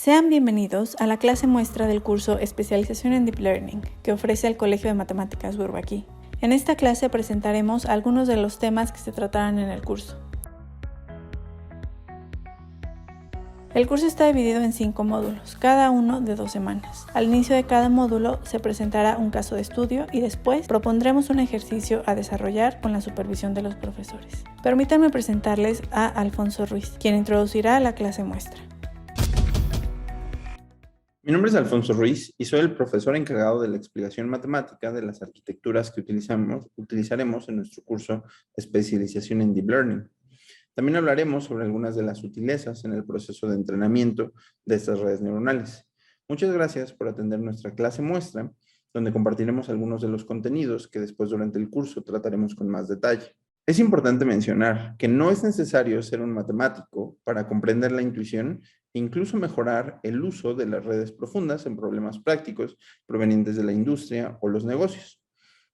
Sean bienvenidos a la clase muestra del curso Especialización en Deep Learning que ofrece el Colegio de Matemáticas Bourbaki. En esta clase presentaremos algunos de los temas que se tratarán en el curso. El curso está dividido en 5 módulos, cada uno de 2 semanas. Al inicio de cada módulo se presentará un caso de estudio y después propondremos un ejercicio a desarrollar con la supervisión de los profesores. Permítanme presentarles a Alfonso Ruiz, quien introducirá la clase muestra. Mi nombre es Alfonso Ruiz y soy el profesor encargado de la explicación matemática de las arquitecturas que utilizaremos en nuestro curso Especialización en Deep Learning. También hablaremos sobre algunas de las sutilezas en el proceso de entrenamiento de estas redes neuronales. Muchas gracias por atender nuestra clase muestra, donde compartiremos algunos de los contenidos que después durante el curso trataremos con más detalle. Es importante mencionar que no es necesario ser un matemático para comprender la intuición e incluso mejorar el uso de las redes profundas en problemas prácticos provenientes de la industria o los negocios.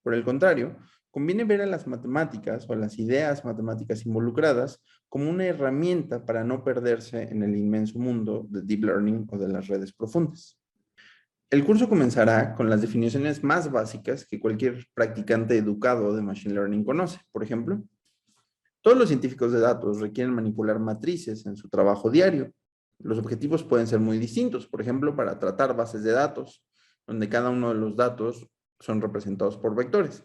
Por el contrario, conviene ver a las matemáticas o a las ideas matemáticas involucradas como una herramienta para no perderse en el inmenso mundo de Deep Learning o de las redes profundas. El curso comenzará con las definiciones más básicas que cualquier practicante educado de Machine Learning conoce. Por ejemplo, todos los científicos de datos requieren manipular matrices en su trabajo diario. Los objetivos pueden ser muy distintos, por ejemplo, para tratar bases de datos, donde cada uno de los datos son representados por vectores.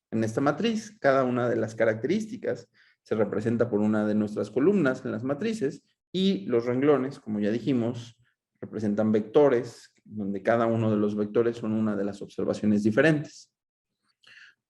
En esta matriz, cada una de las características se representa por una de nuestras columnas en las matrices y los renglones, como ya dijimos, representan vectores, donde cada uno de los vectores son una de las observaciones diferentes.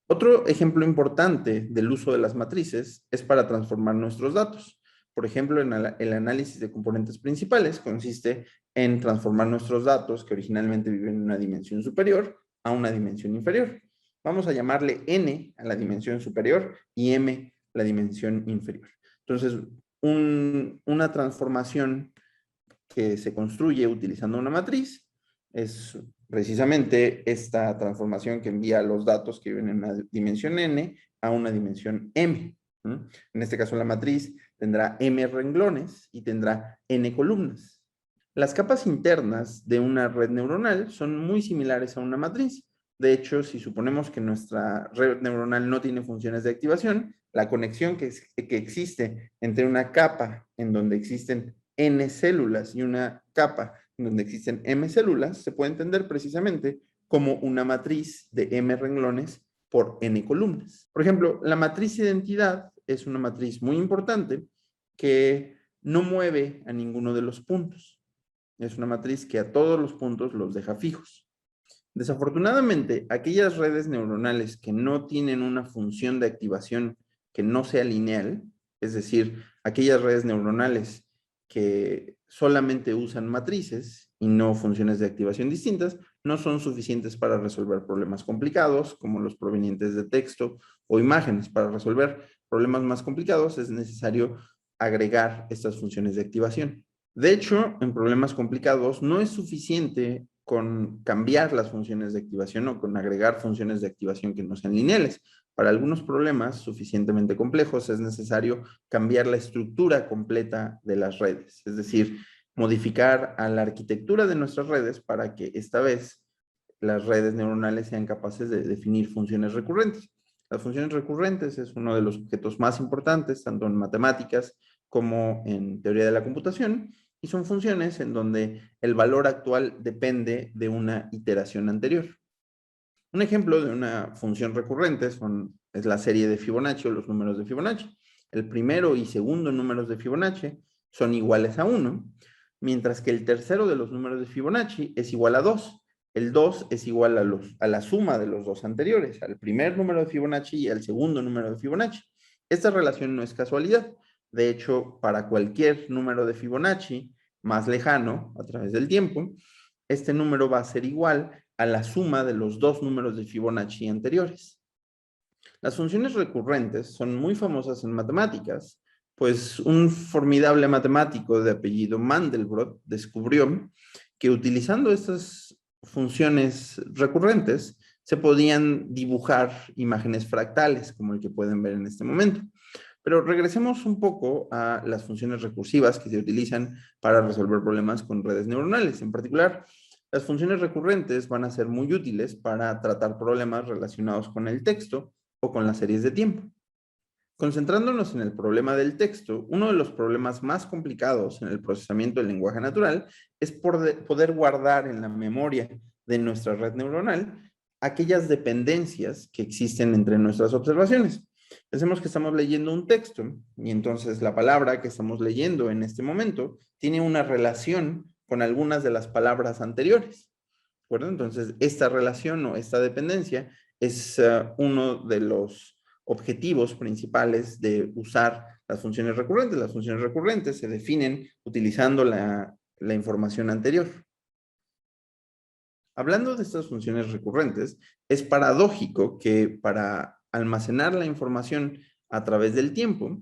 Otro ejemplo importante del uso de las matrices es para transformar nuestros datos. Por ejemplo, el análisis de componentes principales consiste en transformar nuestros datos que originalmente viven en una dimensión superior a una dimensión inferior. Vamos a llamarle n a la dimensión superior y m la dimensión inferior. Entonces, una transformación que se construye utilizando una matriz es precisamente esta transformación que envía los datos que viven en una dimensión n a una dimensión m. En este caso, la matriz tendrá m renglones y tendrá n columnas. Las capas internas de una red neuronal son muy similares a una matriz. De hecho, si suponemos que nuestra red neuronal no tiene funciones de activación, la conexión que existe entre una capa en donde existen n células y una capa en donde existen m células se puede entender precisamente como una matriz de m renglones por n columnas. Por ejemplo, la matriz identidad es una matriz muy importante que no mueve a ninguno de los puntos. Es una matriz que a todos los puntos los deja fijos. Desafortunadamente, aquellas redes neuronales que no tienen una función de activación que no sea lineal, es decir, aquellas redes neuronales que solamente usan matrices y no funciones de activación distintas, no son suficientes para resolver problemas complicados, como los provenientes de texto o imágenes. Para resolver problemas más complicados es necesario agregar estas funciones de activación. De hecho, en problemas complicados no es suficiente con cambiar las funciones de activación o con agregar funciones de activación que no sean lineales. Para algunos problemas suficientemente complejos es necesario cambiar la estructura completa de las redes, es decir, modificar a la arquitectura de nuestras redes para que esta vez las redes neuronales sean capaces de definir funciones recurrentes. Las funciones recurrentes es uno de los objetos más importantes, tanto en matemáticas como en teoría de la computación, y son funciones en donde el valor actual depende de una iteración anterior. Un ejemplo de una función recurrente es la serie de Fibonacci o los números de Fibonacci. El primero y segundo números de Fibonacci son iguales a 1, mientras que el tercero de los números de Fibonacci es igual a 2. El 2 es igual a la suma de los dos anteriores, al primer número de Fibonacci y al segundo número de Fibonacci. Esta relación no es casualidad. De hecho, para cualquier número de Fibonacci más lejano a través del tiempo, este número va a ser igual a la suma de los dos números de Fibonacci anteriores. Las funciones recurrentes son muy famosas en matemáticas, pues un formidable matemático de apellido Mandelbrot descubrió que utilizando estas funciones recurrentes se podían dibujar imágenes fractales, como el que pueden ver en este momento. Pero regresemos un poco a las funciones recursivas que se utilizan para resolver problemas con redes neuronales. En particular, las funciones recurrentes van a ser muy útiles para tratar problemas relacionados con el texto o con las series de tiempo. Concentrándonos en el problema del texto, uno de los problemas más complicados en el procesamiento del lenguaje natural es poder guardar en la memoria de nuestra red neuronal aquellas dependencias que existen entre nuestras observaciones. Pensemos que estamos leyendo un texto y entonces la palabra que estamos leyendo en este momento tiene una relación con algunas de las palabras anteriores. ¿De acuerdo? Entonces, esta relación o esta dependencia es uno de los objetivos principales de usar las funciones recurrentes. Las funciones recurrentes se definen utilizando la información anterior. Hablando de estas funciones recurrentes, es paradójico que para almacenar la información a través del tiempo,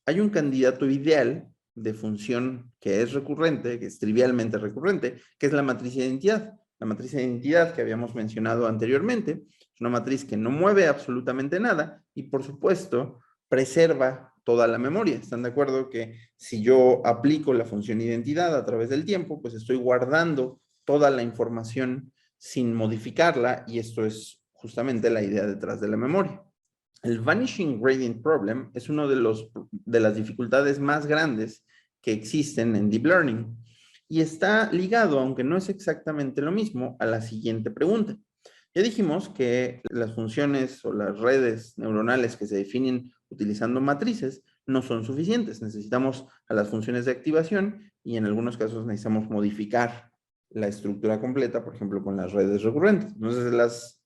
hay un candidato ideal de función que es recurrente, que es trivialmente recurrente, que es la matriz de identidad. La matriz de identidad que habíamos mencionado anteriormente es una matriz que no mueve absolutamente nada y, por supuesto, preserva toda la memoria. ¿Están de acuerdo que si yo aplico la función identidad a través del tiempo, pues estoy guardando toda la información sin modificarla y esto es justamente la idea detrás de la memoria? El Vanishing Gradient Problem es uno de las dificultades más grandes que existen en Deep Learning y está ligado, aunque no es exactamente lo mismo, a la siguiente pregunta. Ya dijimos que las funciones o las redes neuronales que se definen utilizando matrices no son suficientes. Necesitamos a las funciones de activación y en algunos casos necesitamos modificar la estructura completa, por ejemplo, con las redes recurrentes. Entonces,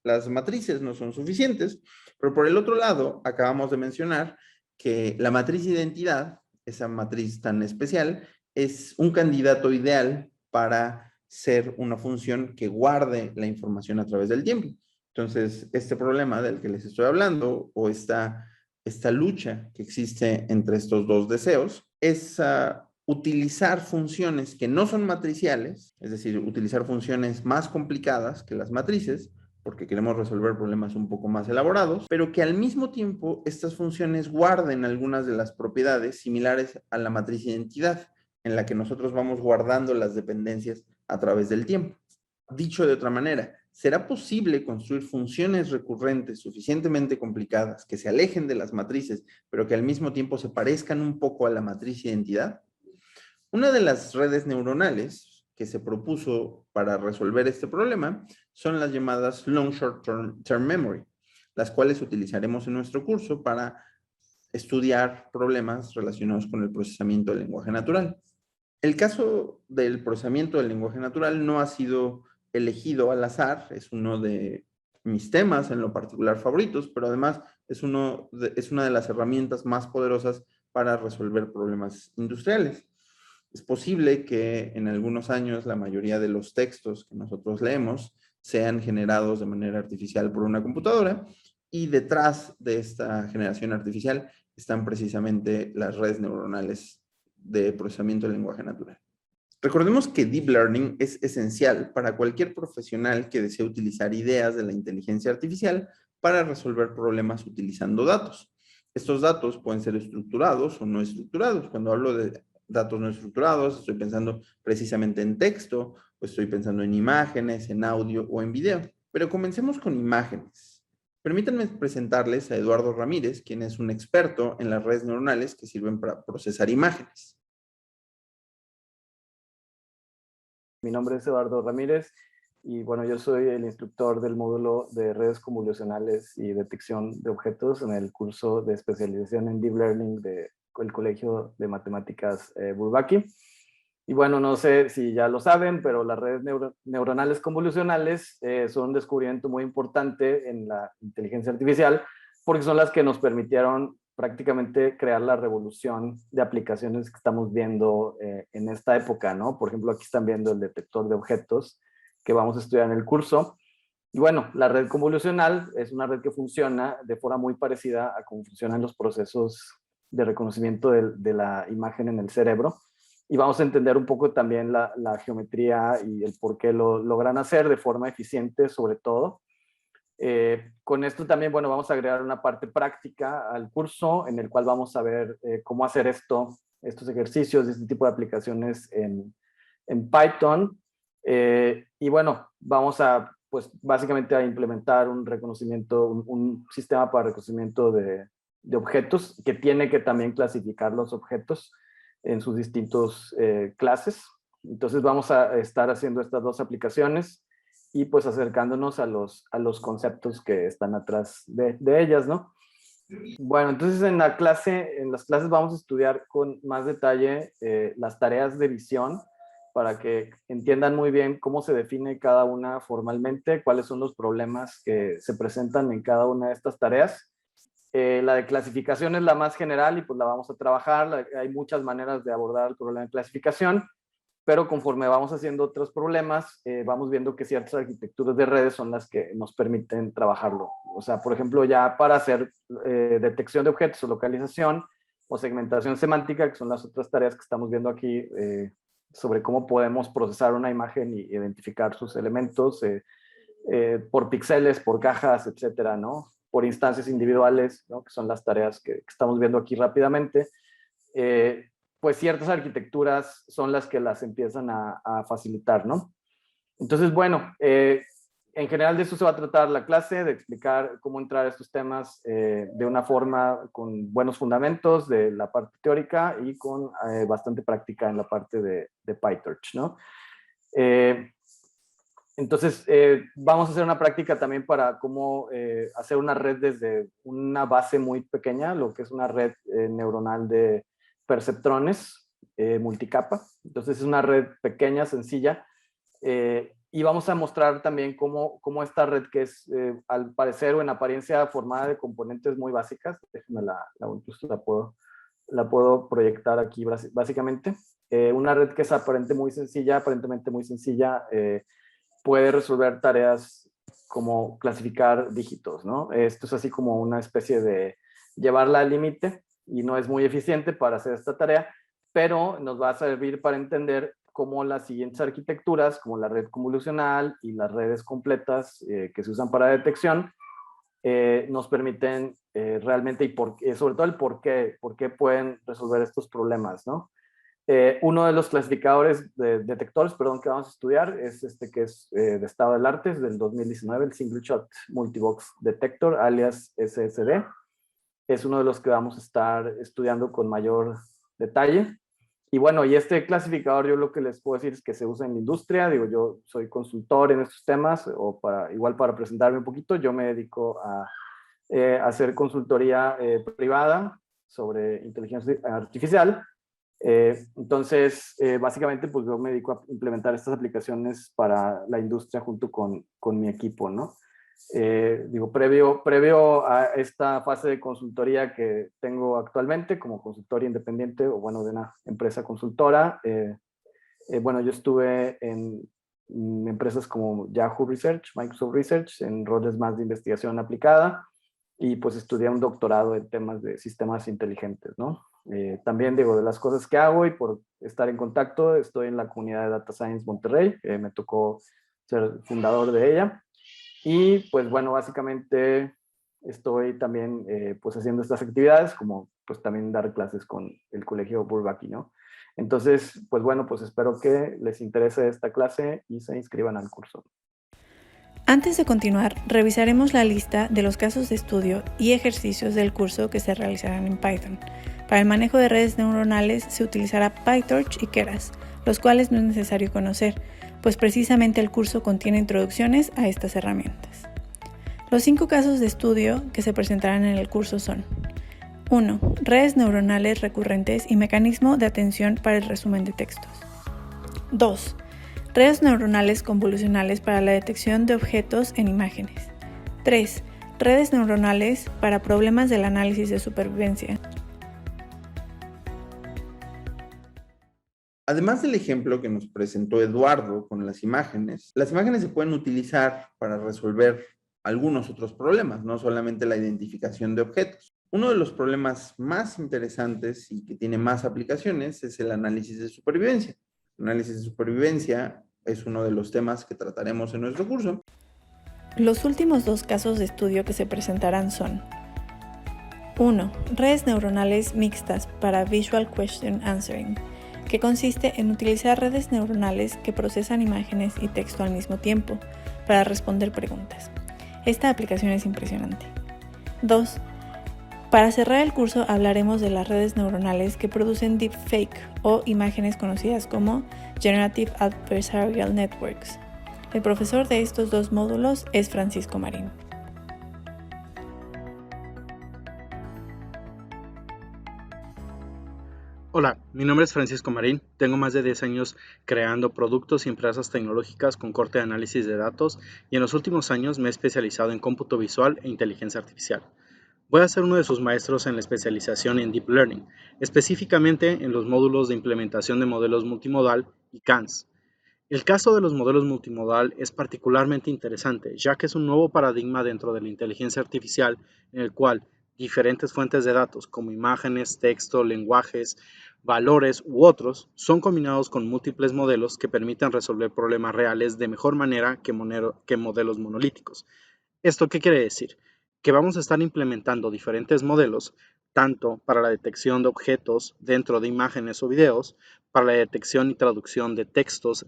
las matrices no son suficientes, pero por el otro lado, acabamos de mencionar que la matriz de identidad, esa matriz tan especial, es un candidato ideal para ser una función que guarde la información a través del tiempo. Entonces, este problema del que les estoy hablando, o esta lucha que existe entre estos dos deseos, es utilizar funciones que no son matriciales, es decir, utilizar funciones más complicadas que las matrices, porque queremos resolver problemas un poco más elaborados, pero que al mismo tiempo estas funciones guarden algunas de las propiedades similares a la matriz de identidad, en la que nosotros vamos guardando las dependencias a través del tiempo. Dicho de otra manera, ¿será posible construir funciones recurrentes suficientemente complicadas que se alejen de las matrices, pero que al mismo tiempo se parezcan un poco a la matriz de identidad? Una de las redes neuronales que se propuso para resolver este problema son las llamadas Long Short Term Memory, las cuales utilizaremos en nuestro curso para estudiar problemas relacionados con el procesamiento del lenguaje natural. El caso del procesamiento del lenguaje natural no ha sido elegido al azar, es uno de mis temas en lo particular favoritos, pero además es una de las herramientas más poderosas para resolver problemas industriales. Es posible que en algunos años la mayoría de los textos que nosotros leemos sean generados de manera artificial por una computadora y detrás de esta generación artificial están precisamente las redes neuronales de procesamiento del lenguaje natural. Recordemos que Deep Learning es esencial para cualquier profesional que desee utilizar ideas de la inteligencia artificial para resolver problemas utilizando datos. Estos datos pueden ser estructurados o no estructurados. Cuando hablo de datos no estructurados, estoy pensando precisamente en texto, o estoy pensando en imágenes, en audio o en video. Pero comencemos con imágenes. Permítanme presentarles a Eduardo Ramírez, quien es un experto en las redes neuronales que sirven para procesar imágenes. Mi nombre es Eduardo Ramírez y bueno, yo soy el instructor del módulo de redes convolucionales y detección de objetos en el curso de especialización en Deep Learning del Colegio de Matemáticas Bourbaki. Y bueno, no sé si ya lo saben, pero las redes neuronales convolucionales son un descubrimiento muy importante en la inteligencia artificial porque son las que nos permitieron prácticamente crear la revolución de aplicaciones que estamos viendo en esta época, ¿no? Por ejemplo, aquí están viendo el detector de objetos que vamos a estudiar en el curso. Y bueno, la red convolucional es una red que funciona de forma muy parecida a cómo funcionan los procesos de reconocimiento de la imagen en el cerebro. Y vamos a entender un poco también la geometría y el por qué lo logran hacer de forma eficiente, sobre todo. Con esto también, bueno, vamos a agregar una parte práctica al curso en el cual vamos a ver cómo hacer estos ejercicios, este tipo de aplicaciones en Python. Y bueno, vamos a, pues básicamente a implementar un reconocimiento, un sistema para reconocimiento de objetos que tiene que también clasificar los objetos en sus distintos clases. Entonces vamos a estar haciendo estas dos aplicaciones y pues acercándonos a los conceptos que están atrás de ellas, ¿no? Bueno, entonces en las clases vamos a estudiar con más detalle las tareas de visión para que entiendan muy bien cómo se define cada una formalmente, cuáles son los problemas que se presentan en cada una de estas tareas. La de clasificación es la más general y pues la vamos a trabajar. Hay muchas maneras de abordar el problema de clasificación, pero conforme vamos haciendo otros problemas, vamos viendo que ciertas arquitecturas de redes son las que nos permiten trabajarlo. O sea, por ejemplo, ya para hacer detección de objetos o localización o segmentación semántica, que son las otras tareas que estamos viendo aquí, sobre cómo podemos procesar una imagen y identificar sus elementos por píxeles, por cajas, etcétera, ¿no? Por instancias individuales, ¿no? Que son las tareas que estamos viendo aquí rápidamente. Pues ciertas arquitecturas son las que las empiezan a facilitar, ¿no? Entonces, bueno, en general de eso se va a tratar la clase, de explicar cómo entrar a estos temas de una forma con buenos fundamentos de la parte teórica y con bastante práctica en la parte de PyTorch, ¿no? Entonces, vamos a hacer una práctica también para cómo hacer una red desde una base muy pequeña, lo que es una red neuronal de perceptrones multicapa. Entonces, es una red pequeña, sencilla, y vamos a mostrar también cómo esta red, que es al parecer o en apariencia formada de componentes muy básicas, déjenme incluso la puedo proyectar aquí básicamente, una red que es aparentemente muy sencilla, puede resolver tareas como clasificar dígitos, ¿no? Esto es así como una especie de llevarla al límite y no es muy eficiente para hacer esta tarea, pero nos va a servir para entender cómo las siguientes arquitecturas, como la red convolucional y las redes completas que se usan para detección, nos permiten realmente, y sobre todo el por qué pueden resolver estos problemas, ¿no? Uno de los clasificadores de detectores, que vamos a estudiar es este que es de estado del arte, es del 2019, el Single Shot Multibox Detector, alias SSD. Es uno de los que vamos a estar estudiando con mayor detalle. Y bueno, y este clasificador yo lo que les puedo decir es que se usa en la industria. Digo, yo soy consultor en estos temas, o igual para presentarme un poquito, yo me dedico a hacer consultoría privada sobre inteligencia artificial. Entonces, básicamente, pues yo me dedico a implementar estas aplicaciones para la industria junto con mi equipo, ¿no? Digo, previo a esta fase de consultoría que tengo actualmente como consultor independiente, o bueno, de una empresa consultora, bueno, yo estuve en empresas como Yahoo Research, Microsoft Research, en roles más de investigación aplicada, y pues estudié un doctorado en temas de sistemas inteligentes, ¿no? También digo, de las cosas que hago y por estar en contacto, estoy en la comunidad de Data Science Monterrey, me tocó ser fundador de ella. Y pues bueno, básicamente estoy también pues haciendo estas actividades, como pues también dar clases con el Colegio Bourbaki, ¿no? Entonces, pues bueno, pues espero que les interese esta clase y se inscriban al curso. Antes de continuar, revisaremos la lista de los casos de estudio y ejercicios del curso que se realizarán en Python. Para el manejo de redes neuronales se utilizará PyTorch y Keras, los cuales no es necesario conocer, pues precisamente el curso contiene introducciones a estas herramientas. Los 5 casos de estudio que se presentarán en el curso son: 1. Redes neuronales recurrentes y mecanismo de atención para el resumen de textos. 2. Redes neuronales convolucionales para la detección de objetos en imágenes. 3. Redes neuronales para problemas del análisis de supervivencia. Además del ejemplo que nos presentó Eduardo con las imágenes se pueden utilizar para resolver algunos otros problemas, no solamente la identificación de objetos. Uno de los problemas más interesantes y que tiene más aplicaciones es el análisis de supervivencia. El análisis de supervivencia es uno de los temas que trataremos en nuestro curso. Los últimos dos casos de estudio que se presentarán son 1. Redes neuronales mixtas para Visual Question Answering, que consiste en utilizar redes neuronales que procesan imágenes y texto al mismo tiempo para responder preguntas. Esta aplicación es impresionante. 2. Para cerrar el curso hablaremos de las redes neuronales que producen deepfake o imágenes conocidas como Generative Adversarial Networks. El profesor de estos dos módulos es Francisco Marín. Hola, mi nombre es Francisco Marín. Tengo más de 10 años creando productos y empresas tecnológicas con corte de análisis de datos y en los últimos años me he especializado en cómputo visual e inteligencia artificial. Voy a ser uno de sus maestros en la especialización en Deep Learning, específicamente en los módulos de implementación de modelos multimodal y GANs. El caso de los modelos multimodal es particularmente interesante, ya que es un nuevo paradigma dentro de la inteligencia artificial en el cual diferentes fuentes de datos como imágenes, texto, lenguajes, valores u otros son combinados con múltiples modelos que permiten resolver problemas reales de mejor manera que modelos monolíticos. ¿Esto qué quiere decir? Que vamos a estar implementando diferentes modelos, tanto para la detección de objetos dentro de imágenes o videos, para la detección y traducción de textos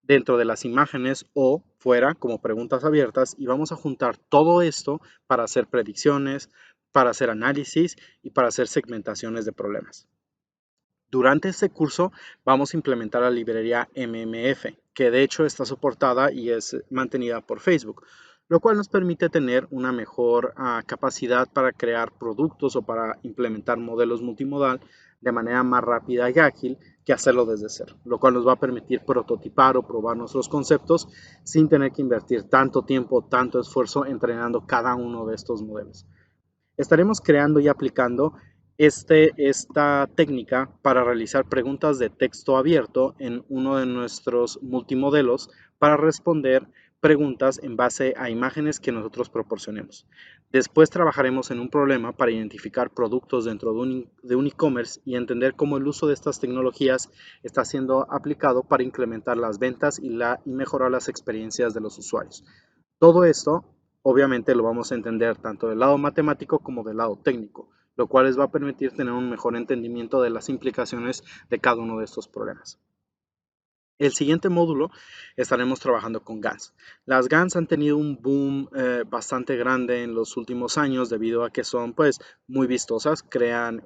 dentro de las imágenes o fuera como preguntas abiertas, y vamos a juntar todo esto para hacer predicciones, para hacer análisis y para hacer segmentaciones de problemas. Durante este curso vamos a implementar la librería MMF, que de hecho está soportada y es mantenida por Facebook, lo cual nos permite tener una mejor capacidad para crear productos o para implementar modelos multimodal de manera más rápida y ágil que hacerlo desde cero, lo cual nos va a permitir prototipar o probar nuestros conceptos sin tener que invertir tanto tiempo, tanto esfuerzo entrenando cada uno de estos modelos. Estaremos creando y aplicando esta técnica para realizar preguntas de texto abierto en uno de nuestros multimodelos para responder preguntas en base a imágenes que nosotros proporcionemos. Después trabajaremos en un problema para identificar productos dentro de un e-commerce y entender cómo el uso de estas tecnologías está siendo aplicado para incrementar las ventas y mejorar las experiencias de los usuarios. Todo esto obviamente lo vamos a entender tanto del lado matemático como del lado técnico, lo cual les va a permitir tener un mejor entendimiento de las implicaciones de cada uno de estos problemas. El siguiente módulo estaremos trabajando con GANs. Las GANs han tenido un boom bastante grande en los últimos años debido a que son muy vistosas, crean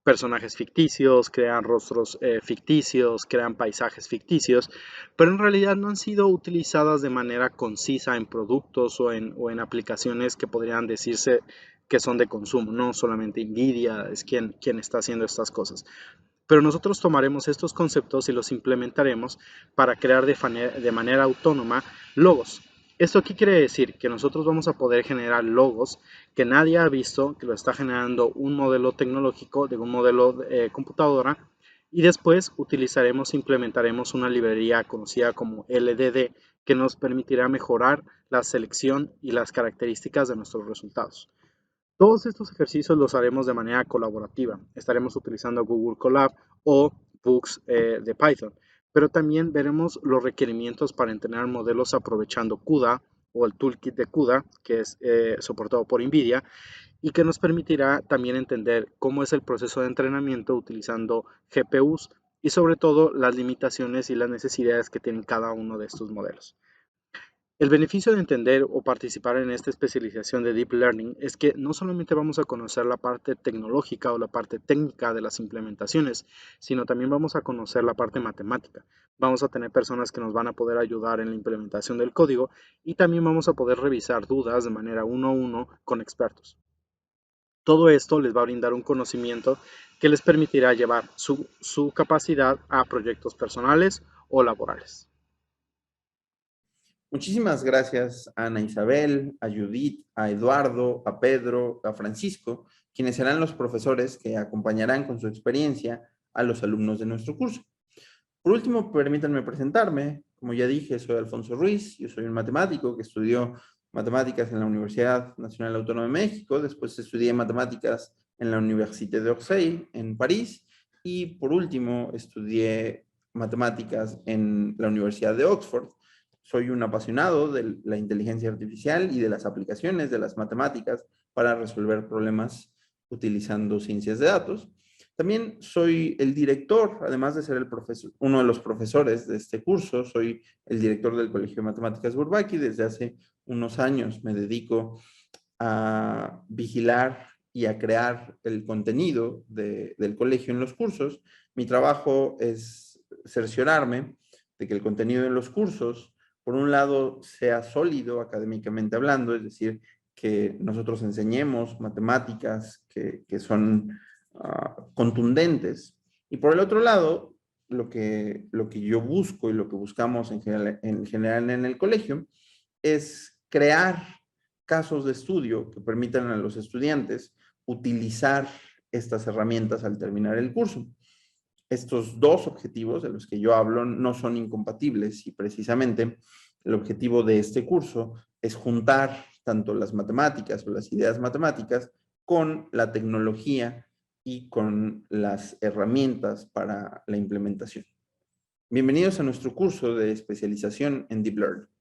personajes ficticios, crean rostros ficticios, crean paisajes ficticios, pero en realidad no han sido utilizadas de manera concisa en productos o en aplicaciones que podrían decirse que son de consumo. No solamente Nvidia es quien está haciendo estas cosas. Pero nosotros tomaremos estos conceptos y los implementaremos para crear de manera autónoma logos. ¿Esto qué quiere decir? Que nosotros vamos a poder generar logos que nadie ha visto, que lo está generando un modelo tecnológico de un modelo de computadora, y después implementaremos una librería conocida como LDD que nos permitirá mejorar la selección y las características de nuestros resultados. Todos estos ejercicios los haremos de manera colaborativa. Estaremos utilizando Google Colab o Books de Python, pero también veremos los requerimientos para entrenar modelos aprovechando CUDA o el toolkit de CUDA, que es soportado por Nvidia, y que nos permitirá también entender cómo es el proceso de entrenamiento utilizando GPUs y sobre todo las limitaciones y las necesidades que tienen cada uno de estos modelos. El beneficio de entender o participar en esta especialización de Deep Learning es que no solamente vamos a conocer la parte tecnológica o la parte técnica de las implementaciones, sino también vamos a conocer la parte matemática. Vamos a tener personas que nos van a poder ayudar en la implementación del código y también vamos a poder revisar dudas de manera uno a uno con expertos. Todo esto les va a brindar un conocimiento que les permitirá llevar su capacidad a proyectos personales o laborales. Muchísimas gracias a Ana Isabel, a Judith, a Eduardo, a Pedro, a Francisco, quienes serán los profesores que acompañarán con su experiencia a los alumnos de nuestro curso. Por último, permítanme presentarme. Como ya dije, soy Alfonso Ruiz, yo soy un matemático que estudió matemáticas en la Universidad Nacional Autónoma de México, después estudié matemáticas en la Université d'Orsay en París y por último estudié matemáticas en la Universidad de Oxford. soy un apasionado de la inteligencia artificial y de las aplicaciones de las matemáticas para resolver problemas utilizando ciencias de datos. También soy el director, además de ser uno de los profesores de este curso, soy el director del Colegio de Matemáticas Bourbaki. Desde hace unos años me dedico a vigilar y a crear el contenido del colegio en los cursos. Mi trabajo es cerciorarme de que el contenido en los cursos, por un lado, sea sólido académicamente hablando, es decir, que nosotros enseñemos matemáticas que son contundentes. Y por el otro lado, lo que yo busco y lo que buscamos en general en el colegio es crear casos de estudio que permitan a los estudiantes utilizar estas herramientas al terminar el curso. Estos dos objetivos de los que yo hablo no son incompatibles y precisamente el objetivo de este curso es juntar tanto las matemáticas o las ideas matemáticas con la tecnología y con las herramientas para la implementación. Bienvenidos a nuestro curso de especialización en Deep Learning.